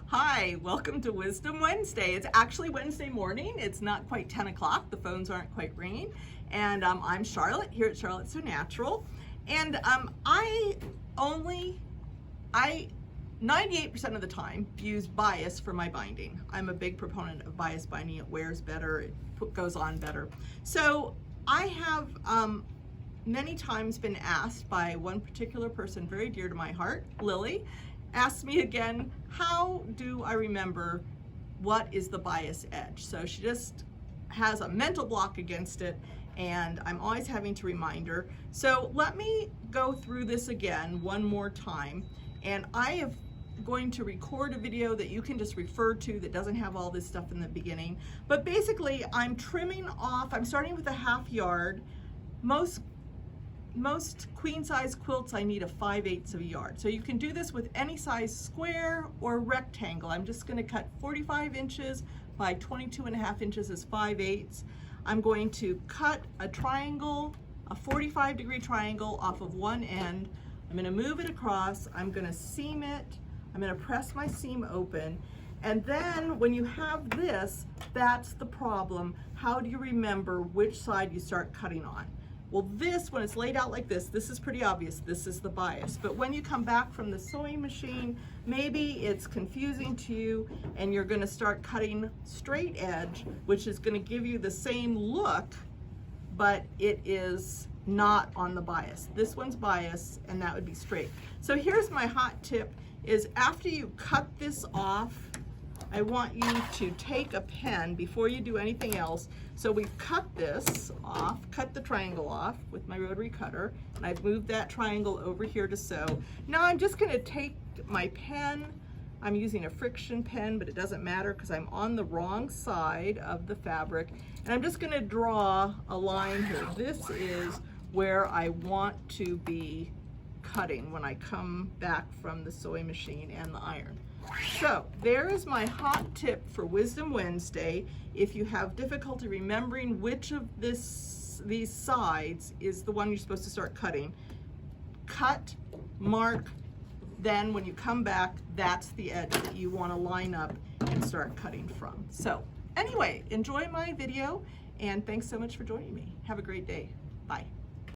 Hi, welcome to Wisdom Wednesday. It's actually Wednesday morning. It's not quite 10 o'clock. The phones aren't quite ringing. And I'm Charlotte here at Charlotte So Natural. And I 98% of the time use bias for my binding. I'm a big proponent of bias binding. It wears better, it goes on better. So I have many times been asked by one particular person very dear to my heart, Lily, asked me again, how do I remember what is the bias edge? So she just has a mental block against it, and I'm always having to remind her. So let me go through this again one more time, and I am going to record a video that you can just refer to that doesn't have all this stuff in the beginning. But basically, I'm trimming off, I'm starting with a 1/2 yard. Most queen size quilts I need a 5/8 of a yard. So you can do this with any size square or rectangle. I'm just going to cut 45 inches by 22.5 inches is 5/8. I'm going to cut a triangle, a 45-degree triangle off of one end. I'm going to move it across. I'm going to seam it. I'm going to press my seam open. And then when you have this, that's the problem. How do you remember which side you start cutting on? Well, this, when it's laid out like this is pretty obvious. This is the bias. But when you come back from the sewing machine, maybe it's confusing to you and you're going to start cutting straight edge, which is going to give you the same look, but it is not on the bias. This one's bias, and that would be straight. So here's my hot tip, is after you cut this off, I want you to take a pen before you do anything else. So we've cut this off, cut the triangle off with my rotary cutter, and I've moved that triangle over here to sew. Now I'm just gonna take my pen, I'm using a friction pen, but it doesn't matter because I'm on the wrong side of the fabric, and I'm just gonna draw a line here. This is where I want to be cutting when I come back from the sewing machine and the iron. So there is my hot tip for Wisdom Wednesday. If you have difficulty remembering which of these sides is the one you're supposed to start cutting, cut, mark, then when you come back, that's the edge that you want to line up and start cutting from. So anyway, enjoy my video, and thanks so much for joining me. Have a great day. Bye.